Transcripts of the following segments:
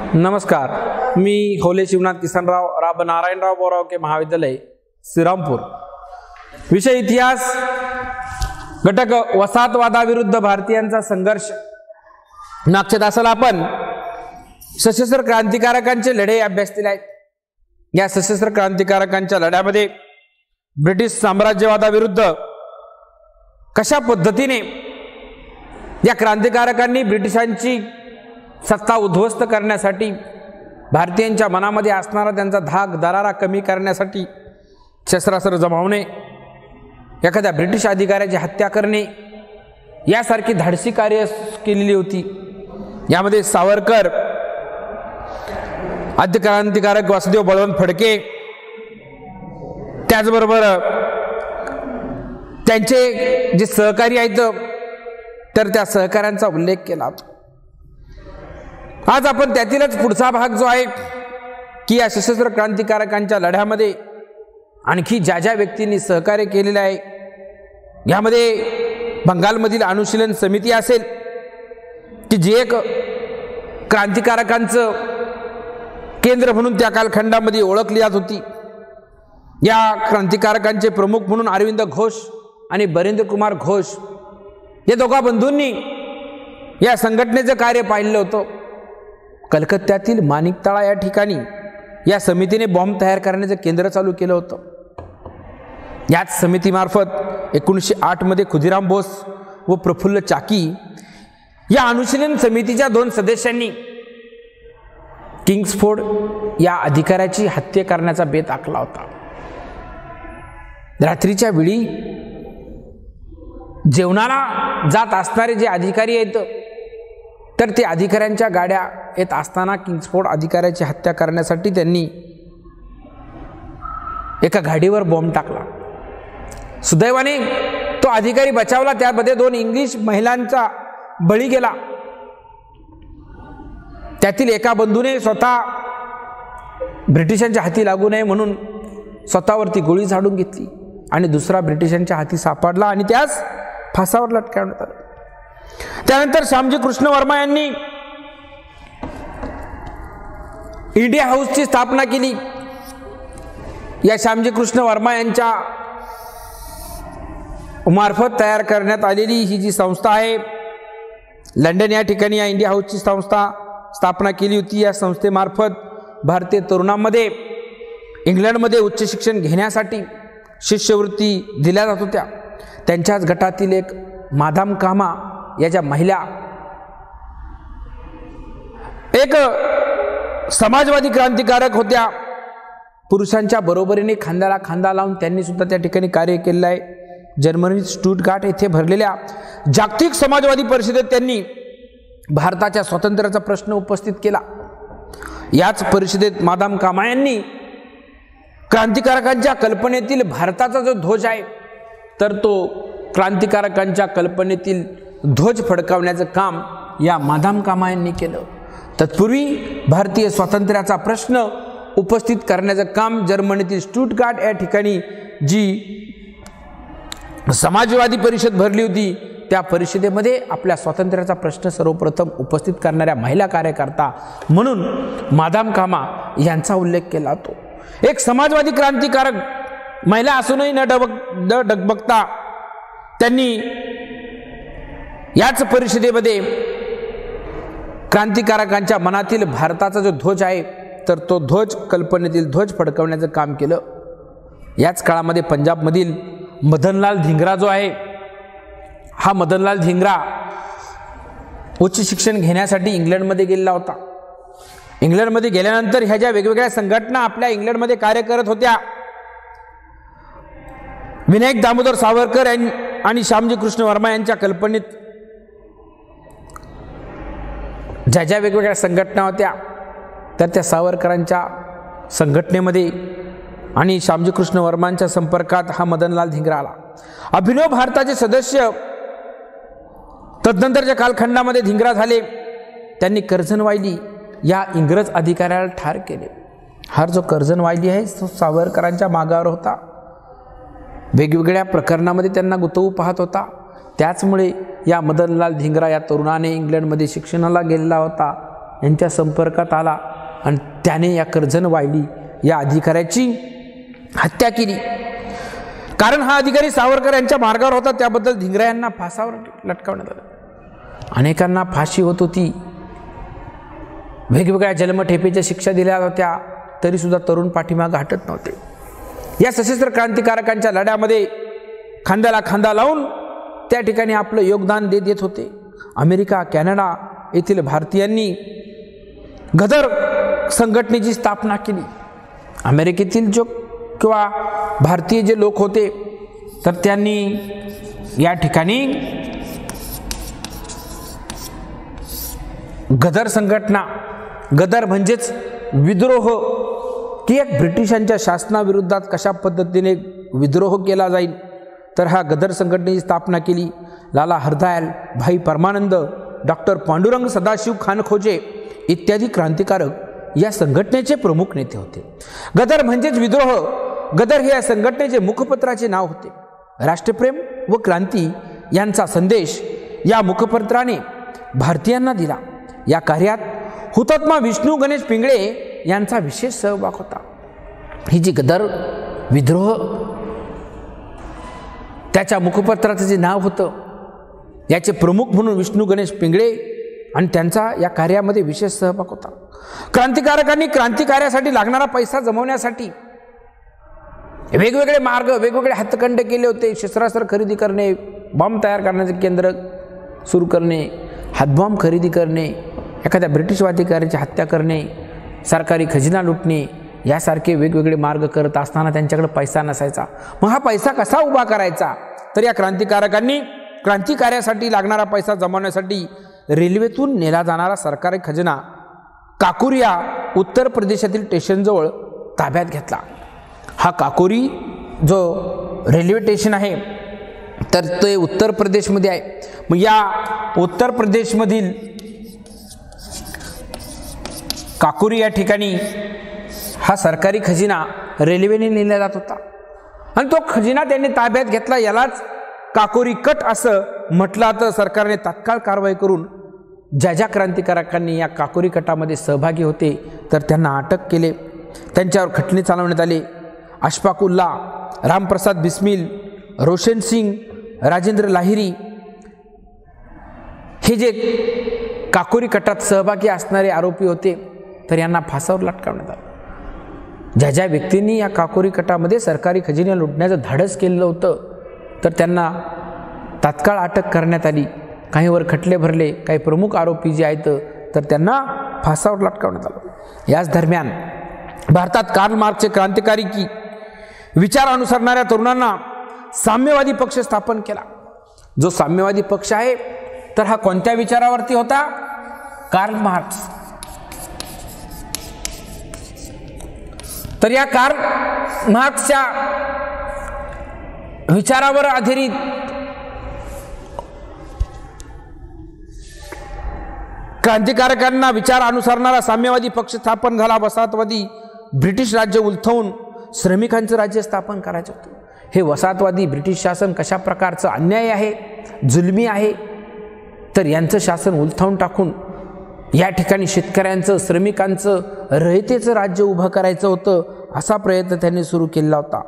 नमस्कार, मी होले शिवनाथ किसनराव राब नारायणराव बोराव के महाविद्यालय श्रीरामपूर। विषय इतिहास, घटक वसाहतवादाविरुद्ध भारतीयांचा संघर्ष। मागच्या तासाला आपण सशस्त्र क्रांतिकारकांचे लढे अभ्यासलेले आहेत। या सशस्त्र क्रांतिकारकांच्या लढ्यामध्ये ब्रिटिश साम्राज्यवादाविरुद्ध कशा पद्धतीने या क्रांतिकारकांनी ब्रिटिशांची सत्ता उद्ध्वस्त करण्यासाठी, भारतीयांच्या मनामध्ये असणारा त्यांचा धाक दरारा कमी करण्यासाठी शस्त्रास्त्र जमावणे, एखाद्या ब्रिटिश अधिकाऱ्याची हत्या करणे यासारखी धाडसी कार्य केलेली होती। यामध्ये सावरकर, आद्य क्रांतिकारक वासुदेव बळवंत फडके, त्याचबरोबर त्यांचे जे सहकारी आहेत तर त्या सहकाऱ्यांचा उल्लेख केला। आज आपण त्यातीलच पुढचा भाग जो आहे की या सशस्त्र क्रांतिकारकांच्या लढ्यामध्ये आणखी ज्या ज्या व्यक्तींनी सहकार्य केलेले आहे, यामध्ये बंगालमधील अनुशीलन समिती असेल की जी एक क्रांतिकारकांचं केंद्र म्हणून त्या कालखंडामध्ये ओळखली जात होती। या क्रांतिकारकांचे प्रमुख म्हणून अरविंद घोष आणि बरेंद्र कुमार घोष या दोघा बंधूंनी या संघटनेचं कार्य पाहिलं होतं। कलकत्त्यातील माणिकतळा या ठिकाणी या समितीने बॉम्ब तयार करण्याचं केंद्र चालू केलं होतं। याच समितीमार्फत 1908 मध्ये खुदिराम बोस व प्रफुल्ल चाकी या अनुशीलन समितीच्या 2 सदस्यांनी किंग्सफोर्ड या अधिकाऱ्याची हत्या करण्याचा बेत आखला होता। रात्रीच्या वेळी जेवणाला जात असणारे जे अधिकारी आहेत तर ते अधिकाऱ्यांच्या गाड्या येत असताना किंग्सफोर्ड अधिकाऱ्याची हत्या करण्यासाठी त्यांनी एका गाडीवर बॉम्ब टाकला। सुदैवाने तो अधिकारी बचावला, त्यामध्ये 2 इंग्लिश महिलांचा बळी गेला। त्यातील एका बंधूने स्वतः ब्रिटिशांच्या हाती लागू नये म्हणून स्वतःवरती गोळी झाडून घेतली आणि दुसरा ब्रिटिशांच्या हाती सापडला आणि त्यास फासावर लटकवण्यात आलं। त्यानंतर श्यामजी कृष्ण वर्मा यांनी इंडिया हाऊसची स्थापना केली। या श्यामजी कृष्ण वर्मा यांच्या मार्फत तयार करण्यात आलेली ही जी संस्था आहे, लंडन या ठिकाणी या इंडिया हाऊसची संस्था स्थापना केली होती। या संस्थेमार्फत भारतीय तरुणांमध्ये इंग्लंडमध्ये उच्च शिक्षण घेण्यासाठी शिष्यवृत्ती दिल्या जात होत्या। त्यांच्याच गटातील एक मादाम कामा या ज्या महिला एक समाजवादी क्रांतिकारक होत्या, पुरुषांच्या बरोबरीने खांद्याला खांदा लावून त्यांनी सुद्धा त्या ठिकाणी कार्य केलेलं आहे। जर्मनीत स्टुटगार्ट येथे भरलेल्या जागतिक समाजवादी परिषदेत त्यांनी भारताच्या स्वातंत्र्याचा प्रश्न उपस्थित केला। याच परिषदेत मादाम कामा यांनी क्रांतिकारकांच्या कल्पनेतील भारताचा जो ध्वज आहे तर तो क्रांतिकारकांच्या कल्पनेतील ध्वज फडकावण्याचं काम या मादाम कामा यांनी केलं। तत्पूर्वी भारतीय स्वातंत्र्याचा प्रश्न उपस्थित करण्याचं काम जर्मनीतील स्टुटगार्ट या ठिकाणी जी समाजवादी परिषद भरली होती त्या परिषदेमध्ये आपल्या स्वातंत्र्याचा प्रश्न सर्वप्रथम उपस्थित करणाऱ्या महिला कार्यकर्ता म्हणून मादाम कामा यांचा उल्लेख केला जातो। एक समाजवादी क्रांतिकारक महिला असूनही न डगमगता त्यांनी याच परिषदेमध्ये क्रांतिकारकांच्या मनातील भारताचा जो ध्वज आहे तर तो ध्वज कल्पनेतील ध्वज फडकवण्याचं काम केलं। याच काळामध्ये पंजाबमधील मदनलाल धिंगरा जो आहे, हा मदनलाल धिंगरा उच्च शिक्षण घेण्यासाठी इंग्लंडमध्ये गेलेला होता। इंग्लंडमध्ये गेल्यानंतर ह्या ज्या वेगवेगळ्या संघटना आपल्या इंग्लंडमध्ये कार्य करत होत्या, विनायक दामोदर सावरकर आणि श्यामजी कृष्ण वर्मा यांच्या कल्पनेत ज्या ज्या वेगवेगळ्या संघटना होत्या तर त्या सावरकरांच्या संघटनेमध्ये आणि श्यामजी कृष्ण वर्मांच्या संपर्कात हा मदनलाल धिंगरा आला। अभिनव भारताचे सदस्य तदनंतरच्या कालखंडामध्ये धिंगरा झाले। त्यांनी कर्झन वायली या इंग्रज अधिकाऱ्याला ठार केले। हा जो कर्झन वायली आहे तो सावरकरांच्या मागावर होता, वेगवेगळ्या प्रकरणामध्ये त्यांना गुंतवू पाहत होता। त्याचमुळे या मदनलाल धिंगरा या तरुणाने इंग्लंडमध्ये शिक्षणाला गेलेला होता यांच्या संपर्कात आला आणि त्याने या कर्जन वायली या अधिकाऱ्याची हत्या केली. कारण हा अधिकारी सावरकर यांच्या मार्गावर होता, त्याबद्दल धिंगरा यांना फासावर लटकवण्यात आलं. अनेकांना फाशी होत होती, वेगवेगळ्या जन्मठेपेच्या शिक्षा दिल्या होत्या, तरीसुद्धा तरुण पाठीमागे हटत नव्हते. या सशस्त्र क्रांतिकारकांच्या लढ्यामध्ये खांद्याला खांदा लावून त्या ठिकाणी आपलं योगदान देत येत होते. अमेरिका, कॅनडा येथील भारतीयांनी गदर संघटनेची स्थापना केली. अमेरिकेतील जो किंवा भारतीय जे लोक होते तर त्यांनी या ठिकाणी गदर संघटना, गदर म्हणजेच विद्रोह, की एक ब्रिटिशांच्या शासनाविरोधात कशा पद्धतीने विद्रोह केला जाईल, तर हा गदर संघटनेची स्थापना केली. लाला हरदयाल, भाई परमानंद, डॉक्टर पांडुरंग सदाशिव खानखोजे इत्यादी क्रांतिकारक या संघटनेचे प्रमुख नेते होते. गदर म्हणजेच विद्रोह, गदर हे या संघटनेचे मुखपत्राचे नाव होते. राष्ट्रप्रेम व क्रांती यांचा संदेश या मुखपत्राने भारतीयांना दिला. या कार्यात हुतात्मा विष्णू गणेश पिंगळे यांचा विशेष सहभाग होता. ही जी गदर विद्रोह त्याच्या मुखपत्राचं जे नाव होतं, याचे प्रमुख म्हणून विष्णू गणेश पिंगळे आणि त्यांचा या कार्यामध्ये विशेष सहभाग होता. क्रांतिकारकांनी क्रांतिकार्यासाठी लागणारा पैसा जमवण्यासाठी वेगवेगळे मार्ग, वेगवेगळे हातखंडे केले होते. शस्त्रास्त्र खरेदी करणे, बॉम्ब तयार करण्याचे केंद्र सुरू करणे, हातबॉम्ब खरेदी करणे, एखाद्या ब्रिटिश अधिकाऱ्याची हत्या करणे, सरकारी खजिना लुटणे, यासारखे वेगवेगळे मार्ग करत असताना त्यांच्याकडे पैसा नसायचा. मग हा पैसा कसा उभा करायचा, तर या क्रांतिकारकांनी क्रांतिकार्यासाठी लागणारा पैसा जमवण्यासाठी रेल्वेतून नेला जाणारा सरकारी खजिना काकोरिया उत्तर प्रदेशातील स्टेशनजवळ ताब्यात घेतला. हा काकोरी जो रेल्वे स्टेशन आहे तर ते उत्तर प्रदेशमध्ये आहे. मग या उत्तर प्रदेशमधील काकोरी या ठिकाणी हा सरकारी खजिना रेल्वेने नेला जात होता आणि तो खजिना त्यांनी ताब्यात घेतला. यालाच काकोरी कट असं म्हटलं. तर सरकारने तात्काळ कारवाई करून ज्या ज्या क्रांतिकारकांनी या काकोरी कटामध्ये सहभागी होते तर त्यांना अटक केले, त्यांच्यावर खटले चालवण्यात आले. अशफाकुल्ला, रामप्रसाद बिस्मिल, रोशन सिंग, राजेंद्र लाहिरी हे जे काकोरी कटात सहभागी असणारे आरोपी होते तर यांना फासावर लटकवण्यात आलं. ज्या ज्या व्यक्तींनी या काकोरी कटामध्ये सरकारी खजिने लुटण्याचं धाडस केलेलं होतं तर त्यांना तात्काळ अटक करण्यात आली. काहीवर खटले भरले, काही प्रमुख आरोपी जे आहेत तर त्यांना फासावर लटकवण्यात आलं. याच दरम्यान भारतात कार्ल मार्क्सचे क्रांतिकारी की विचार अनुसरणाऱ्या तरुणांना साम्यवादी पक्ष स्थापन केला. जो साम्यवादी पक्ष आहे तर हा कोणत्या विचारावरती होता? Karl Marx. तर या कार्ल मार्क्सच्या विचारावर आधारित क्रांतिकारकांना विचार अनुसरणारा साम्यवादी पक्ष स्थापन झाला. वसाहतवादी ब्रिटिश राज्य उलथवून श्रमिकांचं राज्य स्थापन करायचं होतं. हे वसाहतवादी ब्रिटिश शासन कशा प्रकारचं अन्याय आहे, जुलमी आहे, तर यांचं शासन उलथवून टाकून या ठिकाणी शेतकऱ्यांचं, श्रमिकांचं, रयतेचं राज्य उभं करायचं होतं. असा प्रयत्न त्यांनी सुरू केला होता.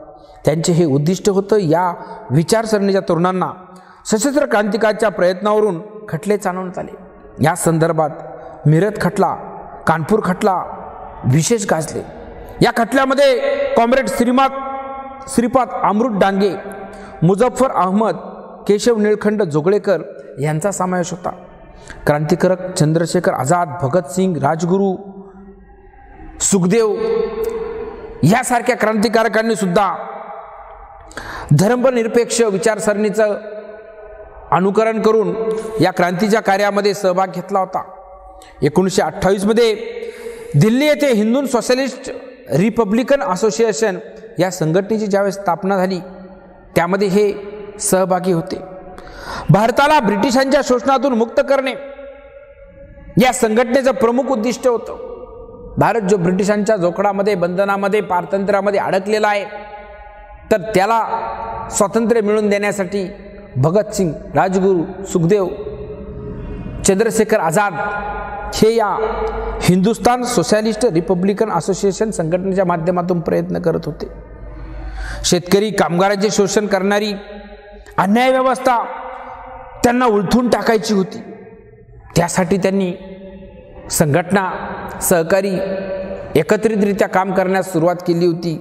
त्यांचे हे उद्दिष्ट होतं. या विचारसरणीच्या तरुणांना सशस्त्र क्रांतिकाच्या प्रयत्नावरून खटले चालवण्यात आले. या संदर्भात मिरज खटला, कानपूर खटला विशेष गाजले. या खटल्यामध्ये कॉम्रेड श्रीपाद अमृत डांगे, मुझफ्फर अहमद, केशव निळखंड जोगळेकर यांचा समावेश होता. क्रांतिकारक चंद्रशेखर आझाद, भगतसिंग, राजगुरू, सुखदेव यासारख्या क्रांतिकारकांनी सुद्धा धर्मनिरपेक्ष विचारसरणीचं अनुकरण करून या क्रांतीच्या कार्यामध्ये सहभाग घेतला होता. 1928 मध्ये दिल्ली येथे हिंदू सोशलिस्ट रिपब्लिकन असोसिएशन या संघटनेची ज्यावेळेस स्थापना झाली त्यामध्ये हे सहभागी होते. भारताला ब्रिटिशांच्या शोषणातून मुक्त करणे या संघटनेचं प्रमुख उद्दिष्ट होतं. भारत जो ब्रिटिशांच्या जोखडामध्ये, बंधनामध्ये, पारतंत्र्यामध्ये अडकलेला आहे तर त्याला स्वातंत्र्य मिळवून देण्यासाठी भगतसिंग, राजगुरू, सुखदेव, चंद्रशेखर आझाद हे या हिंदुस्तान सोशलिस्ट रिपब्लिकन असोसिएशन संघटनेच्या माध्यमातून प्रयत्न करत होते. शेतकरी कामगारांचे शोषण करणारी अन्याय व्यवस्था त्यांना उलथून टाकायची होती. त्यासाठी त्यांनी संघटना सहकारी एकत्रितरित्या काम करण्यास सुरुवात केली होती.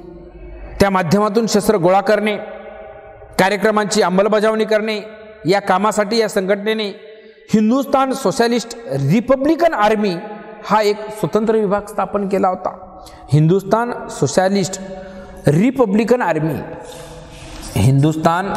त्या माध्यमातून शस्त्र गोळा करणे, कार्यक्रमांची अंमलबजावणी करणे, या कामासाठी या संघटनेने हिंदुस्तान सोशलिस्ट रिपब्लिकन आर्मी हा एक स्वतंत्र विभाग स्थापन केला होता. Hindustan socialist Republican army, Hindustan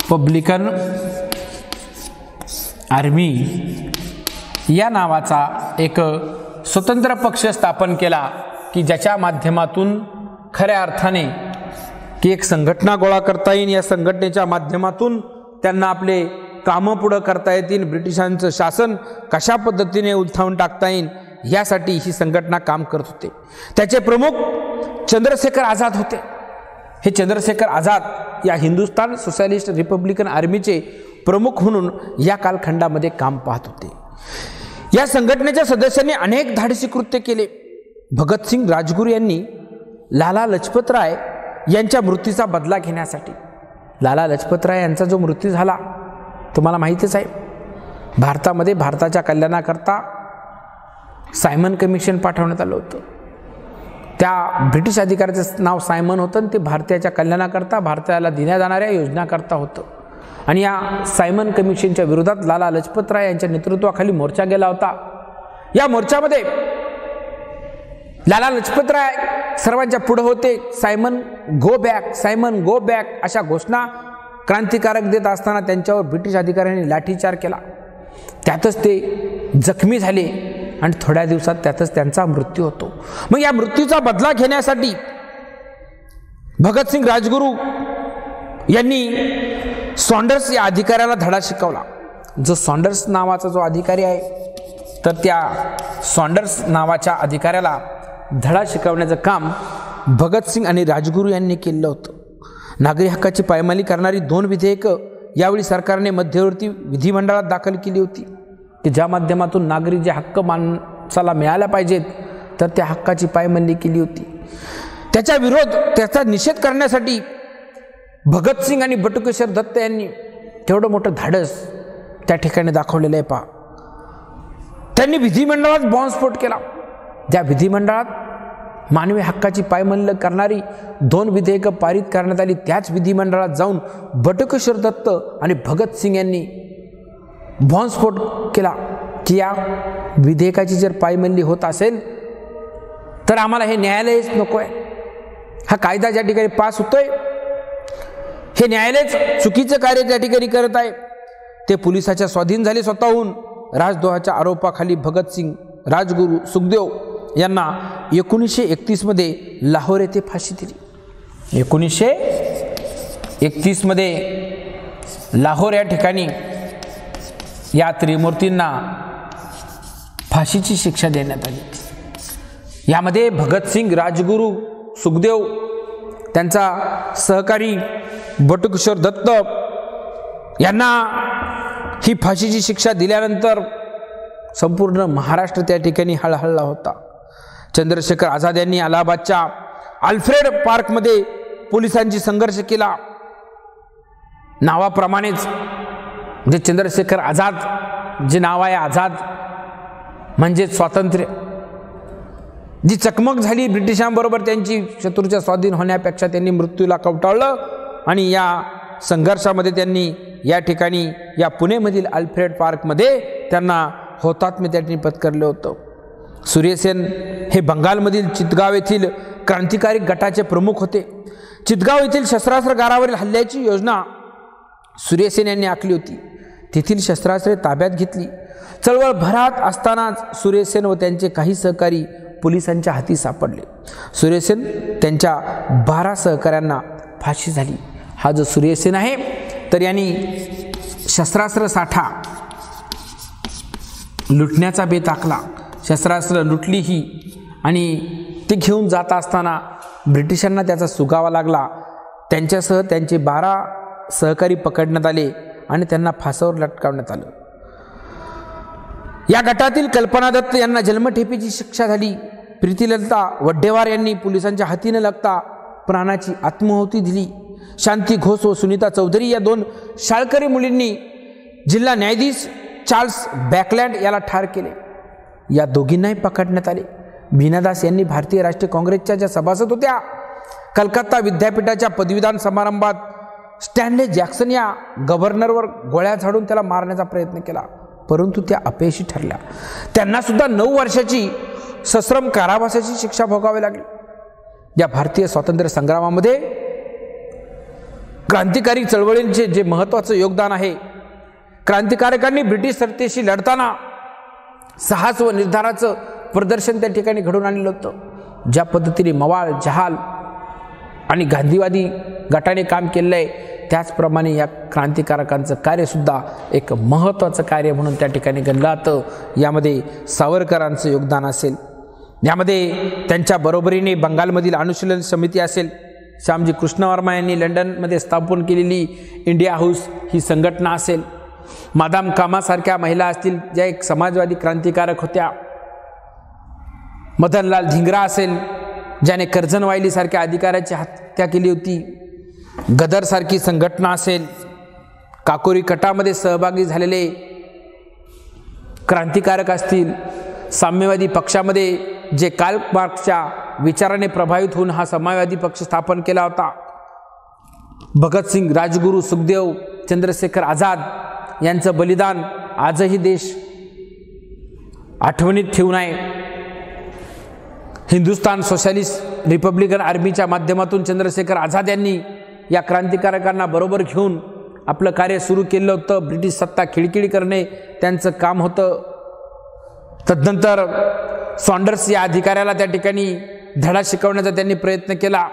Republican army या नावाचा एक स्वतंत्र पक्ष स्थापन केला की ज्याच्या माध्यमातून खऱ्या अर्थाने की एक संघटना गोळा करता येईल. या संघटनेच्या माध्यमातून त्यांना आपले कामं पुढं करता येतील, ब्रिटिशांचं शासन कशा पद्धतीने उलथावून टाकता येईल यासाठी ही संघटना काम करत होते. त्याचे प्रमुख चंद्रशेखर आझाद होते. हे चंद्रशेखर आझाद या हिंदुस्तान सोशलिस्ट रिपब्लिकन आर्मीचे प्रमुख म्हणून या कालखंडामध्ये काम पाहत होते. या संघटनेच्या सदस्यांनी अनेक धाडसी कृत्य केले. भगतसिंग राजगुरू यांनी लाला लजपतराय यांच्या मृत्यूचा बदला घेण्यासाठी, लाला लजपतराय यांचा जो मृत्यू झाला तुम्हाला माहितीच आहे, भारतामध्ये भारताच्या कल्याणाकरता सायमन कमिशन पाठवण्यात आलं होतं. त्या ब्रिटिश अधिकाऱ्याचं नाव सायमन होतं आणि ते भारताच्या कल्याणाकरता, भारताला देण्यात जाणाऱ्या योजनाकरता होतं. आणि या सायमन कमिशनच्या विरोधात लाला लजपतराय यांच्या नेतृत्वाखाली मोर्चा गेला होता. या मोर्चामध्ये लाला लजपतराय सर्वांच्या पुढे होते. Simon go back, Simon go back अशा घोषणा क्रांतिकारक देत असताना त्यांच्यावर ब्रिटिश अधिकाऱ्यांनी लाठीचार केला. त्यातच ते जखमी झाले आणि थोड्या दिवसात त्यातच त्यांचा मृत्यू होतो. मग या मृत्यूचा बदला घेण्यासाठी भगतसिंग राजगुरू यांनी सॉन्डर्स या अधिकाऱ्याला धडा शिकवला. जो सॉन्डर्स नावाचा जो अधिकारी आहे, तर त्या सॉन्डर्स नावाच्या अधिकाऱ्याला धडा शिकवण्याचं काम भगतसिंग आणि राजगुरू यांनी केलं होतं. नागरी हक्काची पायमल्ली करणारी 2 विधेयकं यावेळी सरकारने मध्यवर्ती विधिमंडळात दाखल केली होती की ज्या माध्यमातून नागरिक जे हक्क माणसाला मिळायला पाहिजेत तर त्या हक्काची पायमल्ली केली होती. त्याचा निषेध करण्यासाठी भगतसिंग आणि बटुकेश्वर दत्त यांनी तेवढं मोठं धाडस त्या ठिकाणी दाखवलेलं आहे. पहा, त्यांनी विधिमंडळात बॉम्बस्फोट केला. ज्या विधिमंडळात मानवी हक्काची पायमल्ली करणारी 2 विधेयकं पारित करण्यात आली, त्याच विधिमंडळात जाऊन बटुकेश्वर दत्त आणि भगतसिंग यांनी बॉम्बस्फोट केला की या विधेयकाची जर पायमल्ली होत असेल तर आम्हाला हे न्यायालयच नको आहे. हा कायदा ज्या ठिकाणी पास होतोय हे न्यायालयच चुकीचं कार्य त्या ठिकाणी करत आहे. ते पोलिसाच्या स्वाधीन झाले स्वतःहून. राजद्रोहाच्या आरोपाखाली भगतसिंग, राजगुरू, सुखदेव यांना 1931 मध्ये लाहोर येथे फाशी दिली. 1931 मध्ये लाहोर या ठिकाणी या त्रिमूर्तींना फाशीची शिक्षा देण्यात आली. यामध्ये भगतसिंग, राजगुरू, सुखदेव, त्यांचा सहकारी बटुकेश्वर दत्त यांना ही फाशीची शिक्षा दिल्यानंतर संपूर्ण महाराष्ट्र त्या ठिकाणी हळहळला होता. चंद्रशेखर आझाद यांनी अलाहाबादच्या अल्फ्रेड पार्कमध्ये पोलिसांशी संघर्ष केला. नावाप्रमाणेच म्हणजे चंद्रशेखर आझाद जे नाव आहे, आझाद म्हणजे स्वातंत्र्य. जी चकमक झाली ब्रिटिशांबरोबर त्यांची शत्रूच्या स्वाधीन होण्यापेक्षा त्यांनी मृत्यूला कवटाळलं आणि या संघर्षामध्ये त्यांनी या ठिकाणी या पुणेमधील अल्फ्रेड पार्कमध्ये त्यांना हुतात्म्य त्यांनी पत्करलं होतं. सूर्यसेन हे बंगालमधील चितगाव येथील क्रांतिकारी गटाचे प्रमुख होते. चितगाव येथील शस्त्रास्त्रागारावरील हल्ल्याची योजना सूर्यसेन यांनी आखली होती. तेथील शस्त्रास्त्रे ताब्यात घेतली. चळवळ भरात असतानाच सूर्यसेन व त्यांचे काही सहकारी पोलिसांच्या हाती सापडले. सूर्यसेन त्यांच्या 12 सहकाऱ्यांना फाशी झाली. हा जो सूर्यसेन आहे तर यांनी शस्त्रास्त्र साठा लुटण्याचा बेत आखला, शस्त्रास्त्र लुटली ही, आणि ते घेऊन जात असताना ब्रिटिशांना त्याचा सुगावा लागला. त्यांच्यासह त्यांचे 12 सहकारी पकडण्यात आले आणि त्यांना फासावर लटकावण्यात आलं. या गटातील कल्पना दत्त यांना जन्मठेपेची शिक्षा झाली. प्रीतिलता वड्डेवार यांनी पोलिसांच्या हाती न लागता प्राणाची आत्माहुती दिली. शांती घोष व सुनीता चौधरी या 2 शाळकरी मुलींनी जिल्हा न्यायाधीश चार्ल्स बॅकलँड याला ठार केले. या दोघींनाही पकडण्यात आले. बीनादास यांनी भारतीय राष्ट्रीय काँग्रेसच्या ज्या सभासद होत्या, कलकत्ता विद्यापीठाच्या पदवीदान समारंभात स्टॅनले जॅक्सन या गव्हर्नरवर गोळ्या झाडून त्याला मारण्याचा प्रयत्न केला, परंतु त्या अपयशी ठरल्या. त्यांना सुद्धा 9 वर्षाची सश्रम कारावासाची शिक्षा भोगावी लागली. या भारतीय स्वातंत्र्य संग्रामामध्ये क्रांतिकारी चळवळींचे जे महत्त्वाचं योगदान आहे, क्रांतिकारकांनी ब्रिटिश सत्तेशी लढताना साहस व निर्धाराचं प्रदर्शन त्या ठिकाणी घडून आणलं होतं. ज्या पद्धतीने मवाळ, जहाल आणि गांधीवादी गटाने काम केलं आहे, त्याचप्रमाणे या क्रांतिकारकांचं कार्यसुद्धा एक महत्त्वाचं कार्य म्हणून त्या ठिकाणी गणलं जातं. यामध्ये सावरकरांचं योगदान असेल, यामध्ये त्यांच्या बरोबरीने बंगालमधील अनुशीलन समिती असेल, श्यामजी कृष्ण वर्मा यांनी लंडनमध्ये स्थापन केलेली इंडिया हाऊस ही संघटना असेल, मादाम कामासारख्या महिला असतील ज्या एक समाजवादी क्रांतिकारक होत्या, मदनलाल धिंगरा असेल ज्याने कर्जनवायलीसारख्या अधिकाऱ्याची हत्या केली होती, गदरसारखी संघटना असेल, काकोरी कटामध्ये सहभागी झालेले क्रांतिकारक असतील, साम्यवादी पक्षामध्ये जे कार्ल मार्क्सच्या विचाराने प्रभावित होऊन हा समाजवादी पक्ष स्थापन केला होता, भगतसिंग, राजगुरू, सुखदेव, चंद्रशेखर आझाद यांचं बलिदान आजही देश आठवणीत ठेवून आहे. हिंदुस्तान सोशलिस्ट रिपब्लिकन आर्मीच्या माध्यमातून चंद्रशेखर आझाद यांनी या क्रांतिकारकांना बरोबर घेऊन आपलं कार्य सुरू केलं होतं. ब्रिटिश सत्ता खिळखिळी करणे त्यांचं काम होतं. तदनंतर सॉन्डर्स या अधिकाऱ्याला त्या ठिकाणी धडा शिकवण्याचा त्यांनी प्रयत्न केला.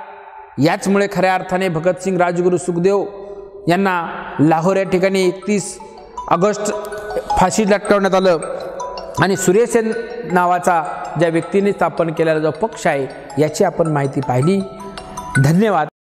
याचमुळे खऱ्या अर्थाने भगतसिंग, राजगुरू, सुखदेव यांना लाहोर या ठिकाणी 31 ऑगस्ट फाशी लटकवण्यात आलं. आणि सुरेसेन नावाचा ज्या व्यक्तीने स्थापन केलेला जो पक्ष आहे याची आपण माहिती पाहिली. धन्यवाद.